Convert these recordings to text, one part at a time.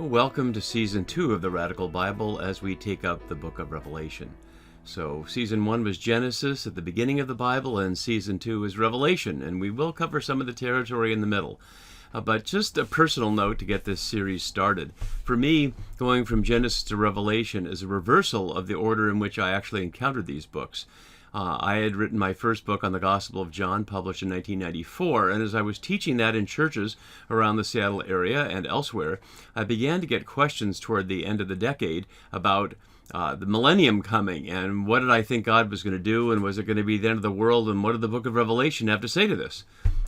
Welcome to Season 2 of the Radical Bible as we take up the book of Revelation. So, Season 1 was Genesis at the beginning of the Bible, and Season 2 is Revelation, and we will cover some of the territory in the middle. But just a personal note to get this series started. For me, going from Genesis to Revelation is a reversal of the order in which I actually encountered these books. I had written my first book on the Gospel of John, published in 1994, and as I was teaching that in churches around the Seattle area and elsewhere, I began to get questions toward the end of the decade about the millennium coming, and what did I think God was going to do, and was it going to be the end of the world, and what did the book of Revelation have to say to this?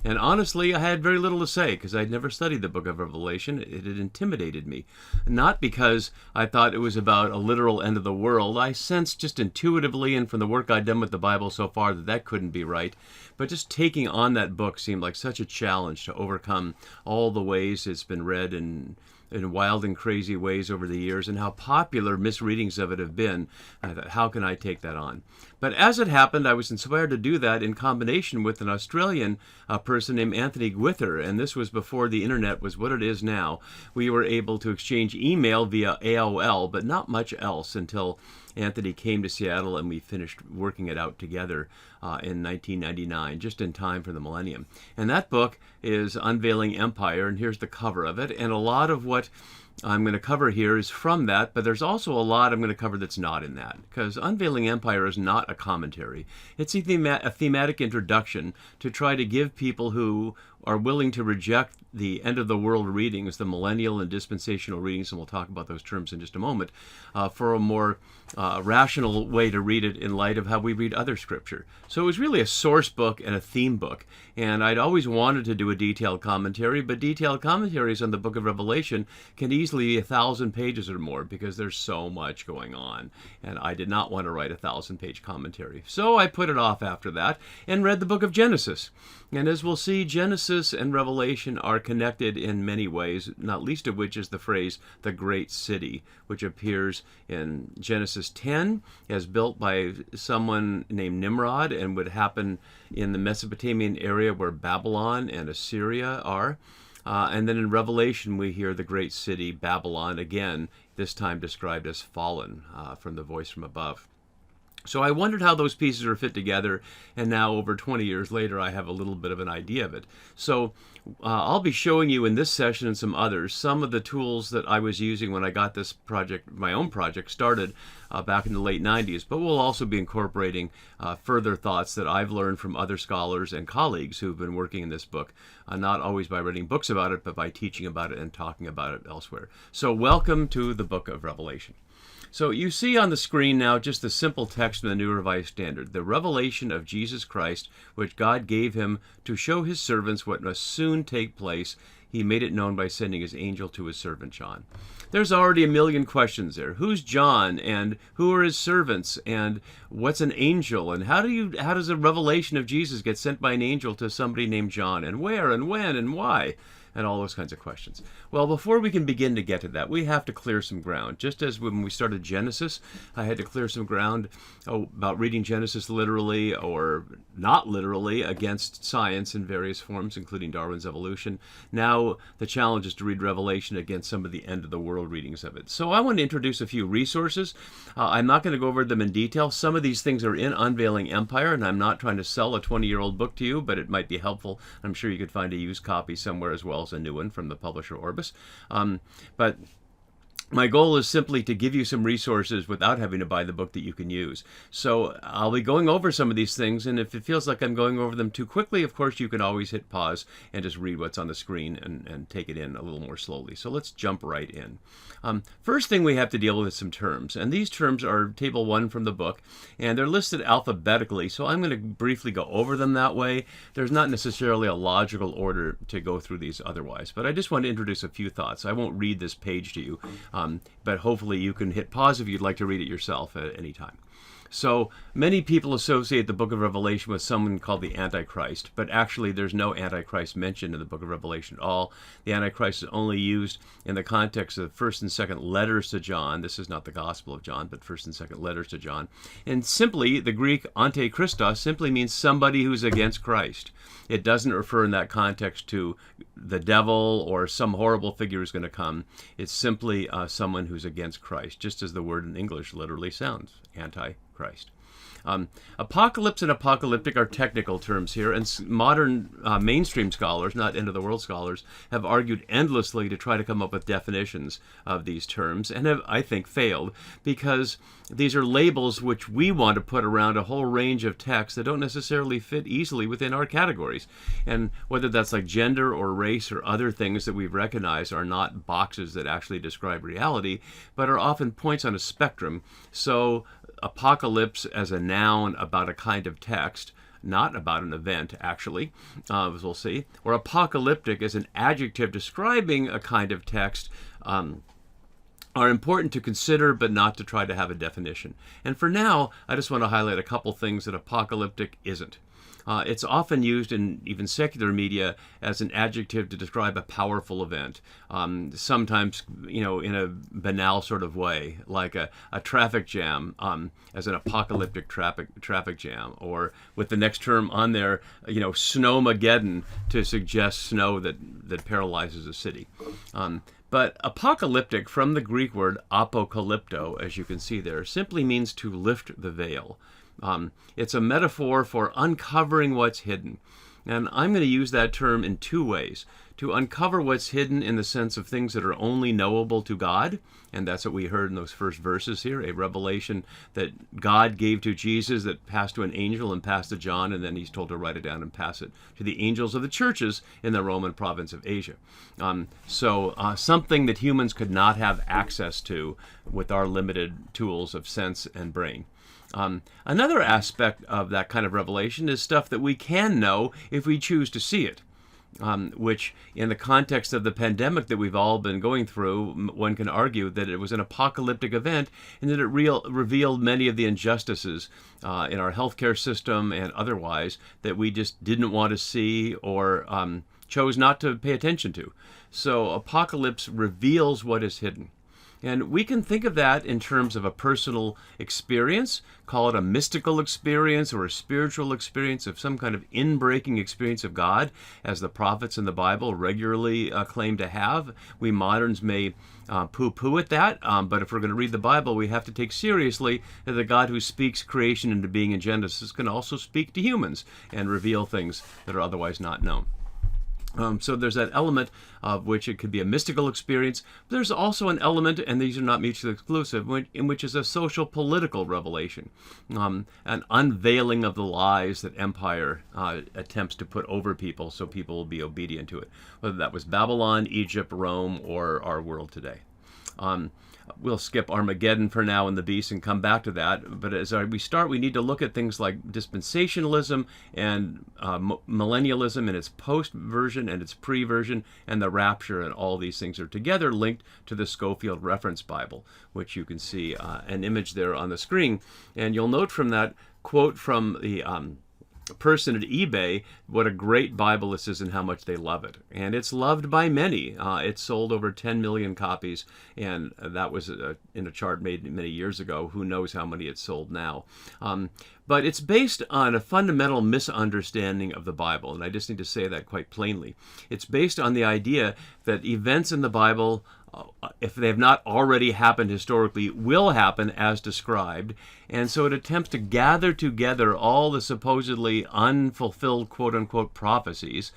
And honestly, I had very little to say because I'd never studied the book of Revelation. It had intimidated me. Not because I thought it was about a literal end of the world. I sensed just intuitively and from the work I'd done with the Bible so far that couldn't be right. But just taking on that book seemed like such a challenge to overcome all the ways it's been read in wild and crazy ways over the years, and how popular misreadings of it have been. I thought, how can I take that on? But as it happened, I was inspired to do that in combination with an Australian person named Anthony Gwither, and this was before the internet was what it is now. We were able to exchange email via AOL, but not much else until Anthony came to Seattle and we finished working it out together in 1999, just in time for the millennium. And that book is Unveiling Empire, and here's the cover of it. And a lot of what I'm going to cover here is from that, but there's also a lot I'm going to cover that's not in that, because Unveiling Empire is not a commentary. It's a thematic introduction to try to give people who are willing to reject the end-of-the-world readings, the millennial and dispensational readings, and we'll talk about those terms in just a moment, for a more rational way to read it in light of how we read other scripture. So it was really a source book and a theme book, and I'd always wanted to do a detailed commentary, but detailed commentaries on the book of Revelation can easily be 1,000 pages or more because there's so much going on, and I did not want to write a 1,000-page commentary. So I put it off after that and read the book of Genesis. And as we'll see, Genesis and Revelation are connected in many ways, not least of which is the phrase, the great city, which appears in Genesis 10 as built by someone named Nimrod and would happen in the Mesopotamian area where Babylon and Assyria are. And then in Revelation, we hear the great city, Babylon, again, this time described as fallen from the voice from above. So I wondered how those pieces are fit together, and now over 20 years later, I have a little bit of an idea of it. So I'll be showing you in this session and some others some of the tools that I was using when I got this project, my own project, started back in the late 90s, but we'll also be incorporating further thoughts that I've learned from other scholars and colleagues who've been working in this book, not always by writing books about it, but by teaching about it and talking about it elsewhere. So welcome to the book of Revelation. So you see on the screen now just the simple text from the New Revised Standard, the revelation of Jesus Christ, which God gave him to show his servants what must soon take place. He made it known by sending his angel to his servant John. There's already a million questions there. Who's John, and who are his servants, and what's an angel, and how does a revelation of Jesus get sent by an angel to somebody named John, and where, and when, and why? And all those kinds of questions. Well, before we can begin to get to that, we have to clear some ground. Just as when we started Genesis, I had to clear some ground about reading Genesis literally or not literally against science in various forms, including Darwin's evolution. Now the challenge is to read Revelation against some of the end-of-the-world readings of it. So I want to introduce a few resources. I'm not going to go over them in detail. Some of these things are in Unveiling Empire, and I'm not trying to sell a 20-year-old book to you, but it might be helpful. I'm sure you could find a used copy somewhere as well, a new one from the publisher Orbis. But my goal is simply to give you some resources without having to buy the book that you can use. So I'll be going over some of these things, and if it feels like I'm going over them too quickly, of course, you can always hit pause and just read what's on the screen and take it in a little more slowly. So let's jump right in. First thing we have to deal with is some terms, and these terms are table 1 from the book, and they're listed alphabetically, so I'm going to briefly go over them that way. There's not necessarily a logical order to go through these otherwise, but I just want to introduce a few thoughts. I won't read this page to you, but hopefully you can hit pause if you'd like to read it yourself at any time. So many people associate the book of Revelation with someone called the Antichrist, but actually there's no Antichrist mentioned in the book of Revelation at all. The Antichrist is only used in the context of the first and second letters to John. This is not the Gospel of John, but first and second letters to John. And simply, the Greek antichristos simply means somebody who's against Christ. It doesn't refer in that context to the devil or some horrible figure who's going to come. It's simply someone who's against Christ, just as the word in English literally sounds, anti-Christ. Apocalypse and apocalyptic are technical terms here, and modern mainstream scholars, not end-of-the-world scholars, have argued endlessly to try to come up with definitions of these terms, and have, I think, failed, because these are labels which we want to put around a whole range of texts that don't necessarily fit easily within our categories. And whether that's like gender or race or other things that we've recognized are not boxes that actually describe reality, but are often points on a spectrum. So apocalypse as a noun about a kind of text, not about an event, actually, as we'll see, or apocalyptic as an adjective describing a kind of text, are important to consider, but not to try to have a definition. And for now, I just want to highlight a couple things that apocalyptic isn't. It's often used in even secular media as an adjective to describe a powerful event, sometimes, in a banal sort of way, like a traffic jam, as an apocalyptic traffic jam, or with the next term on there, snowmageddon, to suggest snow that paralyzes a city. But apocalyptic, from the Greek word apocalypto, as you can see there, simply means to lift the veil. It's a metaphor for uncovering what's hidden. And I'm going to use that term in two ways. To uncover what's hidden in the sense of things that are only knowable to God, and that's what we heard in those first verses here, a revelation that God gave to Jesus that passed to an angel and passed to John, and then he's told to write it down and pass it to the angels of the churches in the Roman province of Asia. So something that humans could not have access to with our limited tools of sense and brain. Another aspect of that kind of revelation is stuff that we can know if we choose to see it, which in the context of the pandemic that we've all been going through, one can argue that it was an apocalyptic event and that it revealed many of the injustices in our healthcare system and otherwise that we just didn't want to see or chose not to pay attention to. So apocalypse reveals what is hidden. And we can think of that in terms of a personal experience, call it a mystical experience or a spiritual experience of some kind of inbreaking experience of God, as the prophets in the Bible regularly claim to have. We moderns may poo-poo at that, but if we're going to read the Bible, we have to take seriously that the God who speaks creation into being in Genesis can also speak to humans and reveal things that are otherwise not known. So there's that element of which it could be a mystical experience. But there's also an element, and these are not mutually exclusive, in which is a social political revelation, an unveiling of the lies that empire attempts to put over people so people will be obedient to it, whether that was Babylon, Egypt, Rome, or our world today. We'll skip Armageddon for now and the beast and come back to that. But as we start, we need to look at things like dispensationalism and millennialism and its post-version and its pre-version and the rapture, and all these things are together linked to the Scofield Reference Bible, which you can see an image there on the screen. And you'll note from that quote from the person at eBay what a great Bible this is and how much they love it. And it's loved by many. It's sold over 10 million copies, and that was in a chart made many years ago. Who knows how many it's sold now. But it's based on a fundamental misunderstanding of the Bible, and I just need to say that quite plainly. It's based on the idea that events in the Bible, if they have not already happened historically, will happen as described. And so it attempts to gather together all the supposedly unfulfilled quote-unquote prophecies,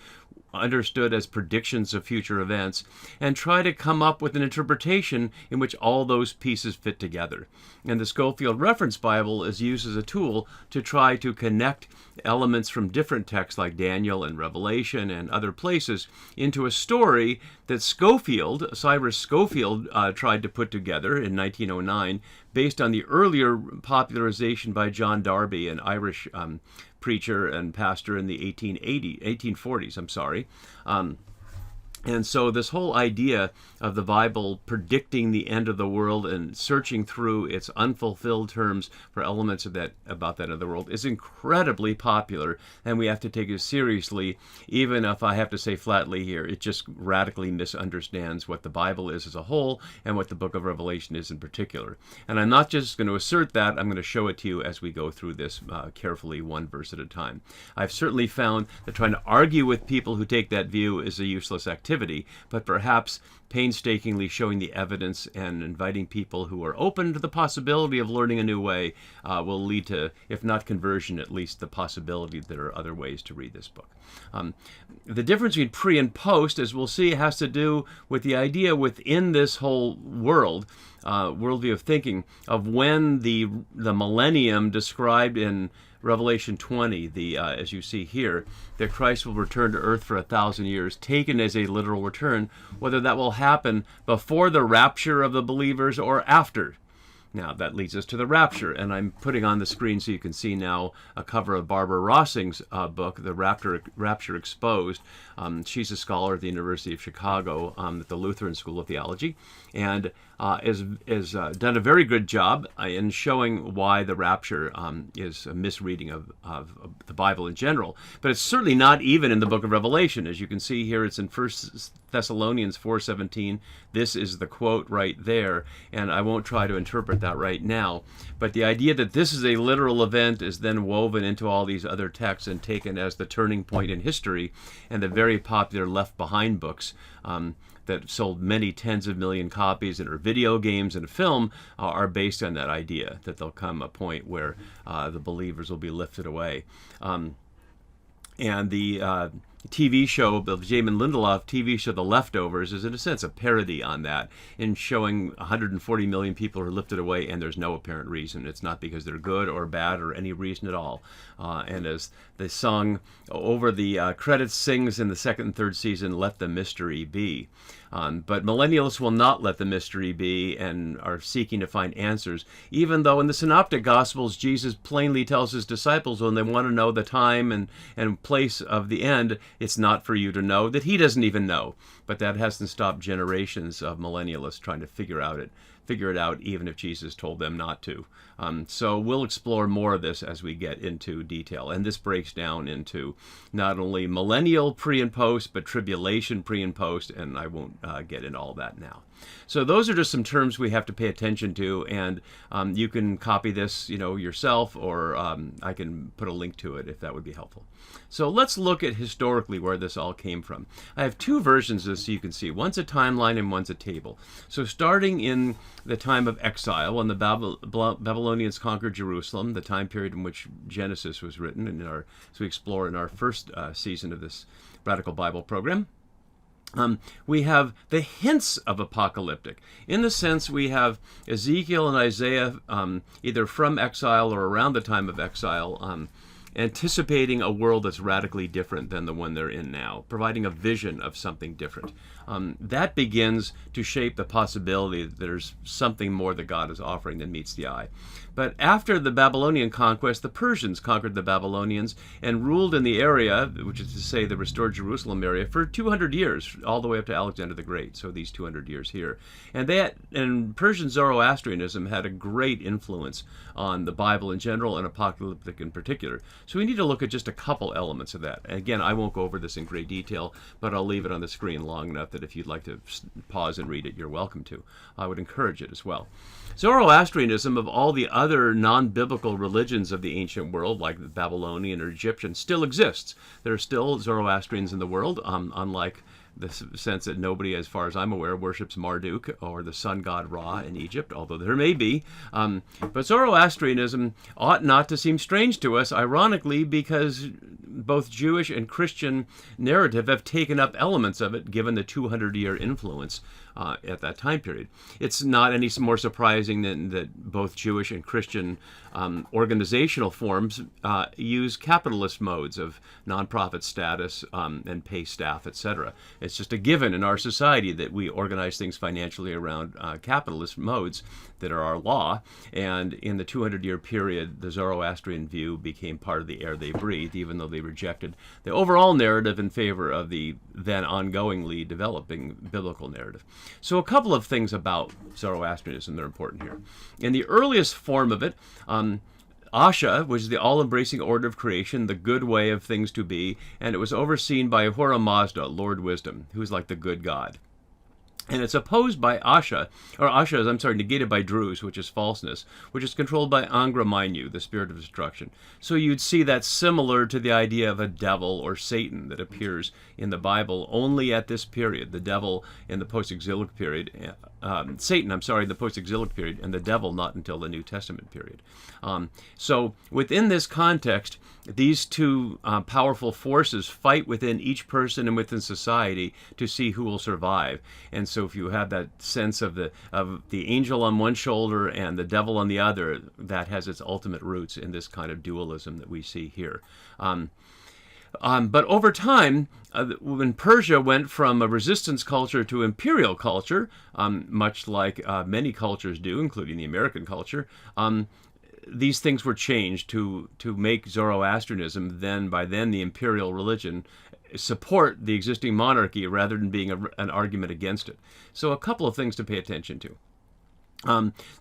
understood as predictions of future events, and try to come up with an interpretation in which all those pieces fit together. And the Scofield Reference Bible is used as a tool to try to connect elements from different texts like Daniel and Revelation and other places into a story that Cyrus Scofield tried to put together in 1909 based on the earlier popularization by John Darby, an Irish preacher and pastor in the 1840s. And so this whole idea of the Bible predicting the end of the world and searching through its unfulfilled terms for elements of that about that end of the world is incredibly popular, and we have to take it seriously, even if I have to say flatly here, it just radically misunderstands what the Bible is as a whole and what the book of Revelation is in particular. And I'm not just going to assert that, I'm going to show it to you as we go through this carefully, one verse at a time. I've certainly found that trying to argue with people who take that view is a useless activity, but perhaps painstakingly showing the evidence and inviting people who are open to the possibility of learning a new way will lead to, if not conversion, at least the possibility that there are other ways to read this book. The difference between pre and post, as we'll see, has to do with the idea within this whole worldview of thinking, of when the millennium described in Revelation 20, as you see here, that Christ will return to earth for 1,000 years, taken as a literal return, whether that will happen before the rapture of the believers or after. Now, that leads us to the rapture, and I'm putting on the screen so you can see now a cover of Barbara Rossing's book, The Rapture Exposed. She's a scholar at the University of Chicago at the Lutheran School of Theology, and has done a very good job in showing why the rapture is a misreading of the Bible in general. But it's certainly not even in the book of Revelation. As you can see here, it's in 1 Thessalonians 4:17. This is the quote right there, and I won't try to interpret that right now. But the idea that this is a literal event is then woven into all these other texts and taken as the turning point in history, and the very popular Left Behind books that sold many tens of million copies and are video games and film are based on that idea that there'll come a point where the believers will be lifted away. And the TV show, the Jamin Lindelof TV show, The Leftovers, is in a sense a parody on that, in showing 140 million people are lifted away and there's no apparent reason. It's not because they're good or bad or any reason at all. And as the song over the credits sings in the second and third season, let the mystery be. But millennialists will not let the mystery be and are seeking to find answers, even though in the Synoptic Gospels, Jesus plainly tells his disciples when they want to know the time and place of the end, it's not for you to know, that he doesn't even know. But that hasn't stopped generations of millennialists trying to figure it out, even if Jesus told them not to. So we'll explore more of this as we get into detail. And this breaks down into not only millennial pre and post, but tribulation pre and post, and I won't get into all that now. So those are just some terms we have to pay attention to, and you can copy this, yourself, or I can put a link to it if that would be helpful. So let's look at historically where this all came from. I have two versions of this so you can see. One's a timeline and one's a table. So starting in the time of exile, when the Babylonians conquered Jerusalem, the time period in which Genesis was written, and as we explore in our first season of this Radical Bible program, we have the hints of apocalyptic. In the sense we have Ezekiel and Isaiah either from exile or around the time of exile, anticipating a world that's radically different than the one they're in now, providing a vision of something different. That begins to shape the possibility that there's something more that God is offering than meets the eye. But after the Babylonian conquest, the Persians conquered the Babylonians and ruled in the area, which is to say the restored Jerusalem area, for 200 years, all the way up to Alexander the Great, so these 200 years here. And Persian Zoroastrianism had a great influence on the Bible in general and apocalyptic in particular. So we need to look at just a couple elements of that. And again, I won't go over this in great detail, but I'll leave it on the screen long enough that if you'd like to pause and read it, you're welcome to. I would encourage it as well. Zoroastrianism, of all the other non-biblical religions of the ancient world, like the Babylonian or Egyptian, still exists. There are still Zoroastrians in the world, unlike the sense that nobody, as far as I'm aware, worships Marduk or the sun god Ra in Egypt, although there may be. But Zoroastrianism ought not to seem strange to us, ironically, because both Jewish and Christian narrative have taken up elements of it, given the 200-year influence at that time period. It's not any more surprising than that both Jewish and Christian organizational forms use capitalist modes of nonprofit status and pay staff, etc. It's just a given in our society that we organize things financially around capitalist modes that are our law. And in the 200-year period, the Zoroastrian view became part of the air they breathed, even though they rejected the overall narrative in favor of the then ongoingly developing biblical narrative. So a couple of things about Zoroastrianism that are important here. In the earliest form of it, Asha, which is the all-embracing order of creation, the good way of things to be, and it was overseen by Ahura Mazda, Lord Wisdom, who's like the good god. And it's opposed by Asha, or Asha is, negated by Druze, which is falseness, which is controlled by Angra Mainyu, the spirit of destruction. So you'd see that similar to the idea of a devil or Satan that appears in the Bible only at this period, the devil in the post-exilic period, Satan, in the post-exilic period, and the devil not until the New Testament period. So within this context, these two powerful forces fight within each person and within society to see who will survive. And so if you have that sense of the angel on one shoulder and the devil on the other, that has its ultimate roots in this kind of dualism that we see here. But over time, when Persia went from a resistance culture to imperial culture, much like many cultures do, including the American culture, these things were changed to make Zoroastrianism, by then the imperial religion, support the existing monarchy rather than being an argument against it. So a couple of things to pay attention to.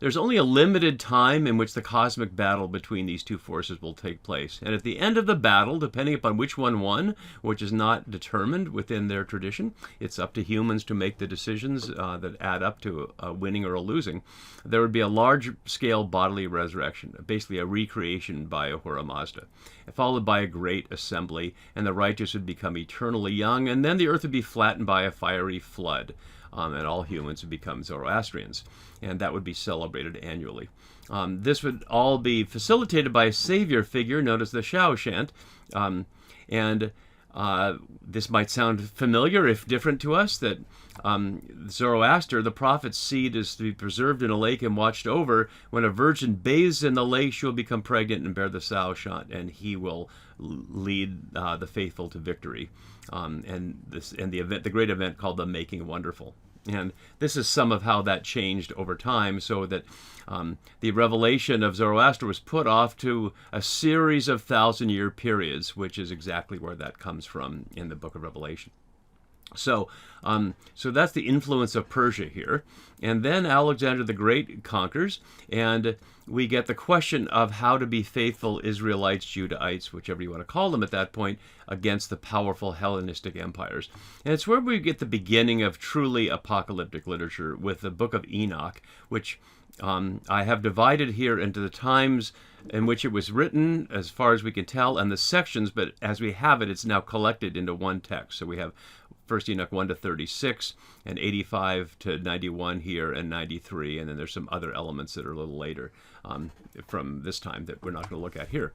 There's only a limited time in which the cosmic battle between these two forces will take place. And at the end of the battle, depending upon which one won, which is not determined within their tradition, it's up to humans to make the decisions that add up to a winning or a losing, there would be a large-scale bodily resurrection, basically a recreation by Ahura Mazda, followed by a great assembly, and the righteous would become eternally young, and then the earth would be flattened by a fiery flood. And all humans would become Zoroastrians, and that would be celebrated annually. This would all be facilitated by a savior figure known as the Shaoshant, and this might sound familiar if different to us, that Zoroaster, the prophet's seed, is to be preserved in a lake and watched over. When a virgin bathes in the lake, she will become pregnant and bear the Shaoshant, and he will lead the faithful to victory. And the great event called the Making Wonderful. And this is some of how that changed over time, so that the revelation of Zoroaster was put off to a series of 1,000-year periods, which is exactly where that comes from in the book of Revelation. So that's the influence of Persia here. And then Alexander the Great conquers, and we get the question of how to be faithful Israelites, Judahites, whichever you want to call them at that point, against the powerful Hellenistic empires. And it's where we get the beginning of truly apocalyptic literature with the book of Enoch, which I have divided here into the times in which it was written, as far as we can tell, and the sections, but as we have it, it's now collected into one text. So we have 1 Enoch 1 to 36, and 85 to 91 here, and 93, and then there's some other elements that are a little later from this time that we're not going to look at here.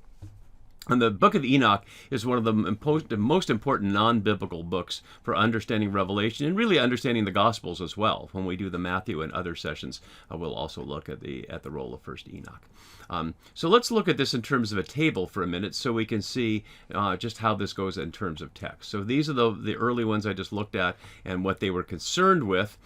And the book of Enoch is one of the most important non-biblical books for understanding Revelation and really understanding the Gospels as well. When we do the Matthew and other sessions, we'll also look at the role of 1 Enoch. So let's look at this in terms of a table for a minute so we can see just how this goes in terms of text. So these are the early ones I just looked at and what they were concerned with.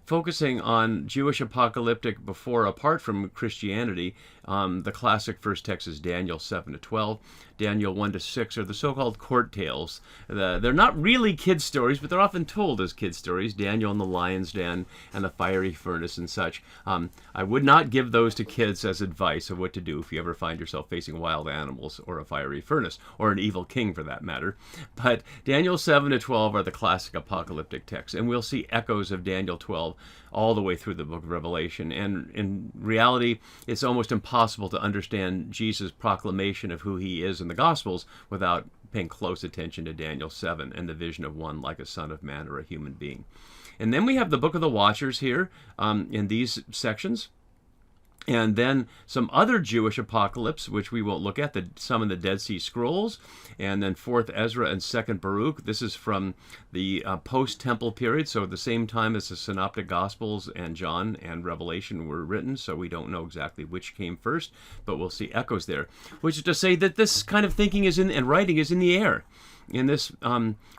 Focusing on Jewish apocalyptic apart from Christianity, the classic first text is Daniel 7 to 12. Daniel 1 to 6 are the so-called court tales. They're not really kid stories, but they're often told as kid stories. Daniel in the lion's den and the fiery furnace and such. I would not give those to kids as advice of what to do if you ever find yourself facing wild animals or a fiery furnace, or an evil king for that matter. But Daniel 7 to 12 are the classic apocalyptic texts, and we'll see echoes of Daniel 12 all the way through the book of Revelation. And in reality, it's almost impossible to understand Jesus' proclamation of who he is in the Gospels without paying close attention to Daniel 7 and the vision of one like a son of man or a human being. And then we have the book of the Watchers here in these sections. And then some other Jewish apocalypse, which we won't look at, some in the Dead Sea Scrolls, and then 4th Ezra and 2nd Baruch. This is from the post-temple period, so at the same time as the Synoptic Gospels and John and Revelation were written, so we don't know exactly which came first, but we'll see echoes there. Which is to say that this kind of thinking and writing is in the air. In this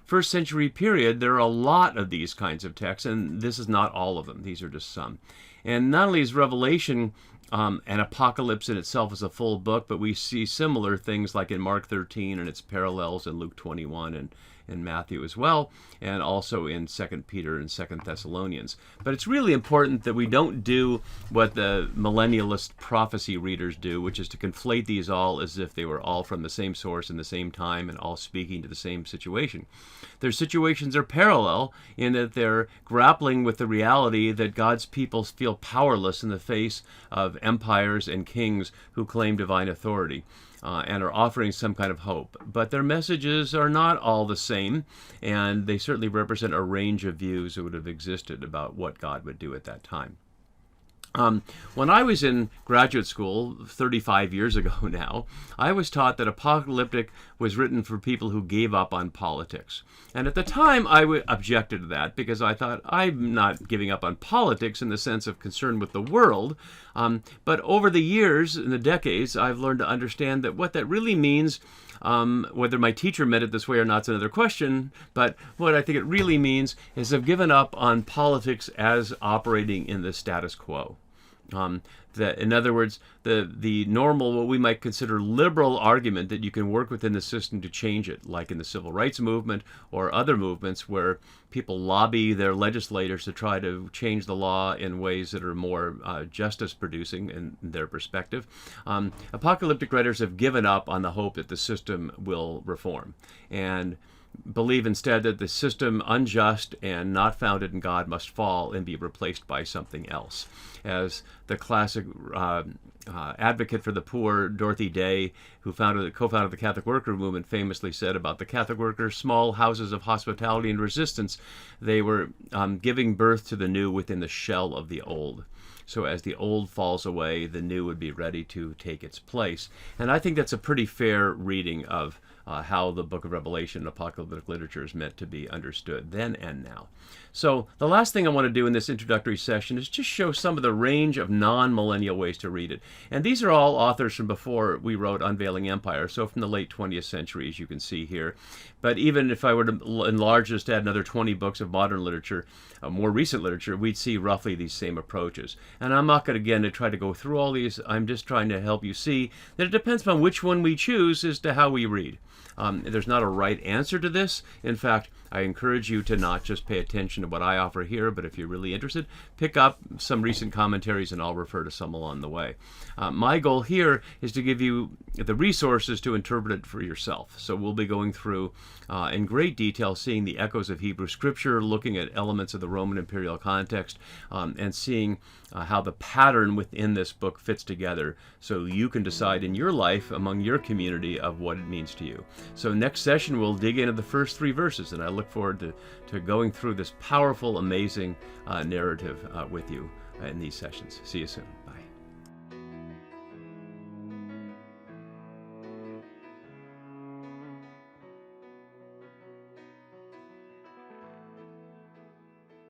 first century period, there are a lot of these kinds of texts, and this is not all of them. These are just some. And not only is Revelation and Apocalypse in itself is a full book, but we see similar things like in Mark 13 and its parallels in Luke 21 and in Matthew as well, and also in 2 Peter and 2 Thessalonians. But it's really important that we don't do what the millennialist prophecy readers do, which is to conflate these all as if they were all from the same source in the same time and all speaking to the same situation. Their situations are parallel in that they're grappling with the reality that God's people feel powerless in the face of empires and kings who claim divine authority. And are offering some kind of hope. But their messages are not all the same, and they certainly represent a range of views that would have existed about what God would do at that time. When I was in graduate school 35 years ago now, I was taught that Apocalyptic was written for people who gave up on politics. And at the time, I objected to that because I thought, I'm not giving up on politics in the sense of concern with the world. But over the years and the decades, I've learned to understand that what that really means, whether my teacher meant it this way or not is another question, but what I think it really means is I've given up on politics as operating in the status quo. In other words, the normal, what we might consider liberal argument that you can work within the system to change it, like in the civil rights movement or other movements where people lobby their legislators to try to change the law in ways that are more justice-producing in their perspective. Apocalyptic writers have given up on the hope that the system will reform and believe instead that the system, unjust and not founded in God, must fall and be replaced by something else. As the classic advocate for the poor, Dorothy Day, who co-founded the Catholic Worker Movement, famously said about the Catholic workers, small houses of hospitality and resistance, they were giving birth to the new within the shell of the old. So as the old falls away, the new would be ready to take its place. And I think that's a pretty fair reading of how the book of Revelation and apocalyptic literature is meant to be understood then and now. So the last thing I want to do in this introductory session is just show some of the range of non-millennial ways to read it. And these are all authors from before we wrote Unveiling Empire, so from the late 20th century, as you can see here. But even if I were to enlarge this to add another 20 books of modern literature, more recent literature, we'd see roughly these same approaches. And I'm not going to, again, to try to go through all these. I'm just trying to help you see that it depends upon which one we choose as to how we read. There's not a right answer to this. In fact, I encourage you to not just pay attention to what I offer here, but if you're really interested, pick up some recent commentaries and I'll refer to some along the way. My goal here is to give you the resources to interpret it for yourself. So we'll be going through in great detail, seeing the echoes of Hebrew Scripture, looking at elements of the Roman imperial context, and seeing how the pattern within this book fits together so you can decide in your life, among your community, of what it means to you. So next session, we'll dig into the first 3 verses, and I look forward to going through this powerful, amazing narrative with you in these sessions. See you soon.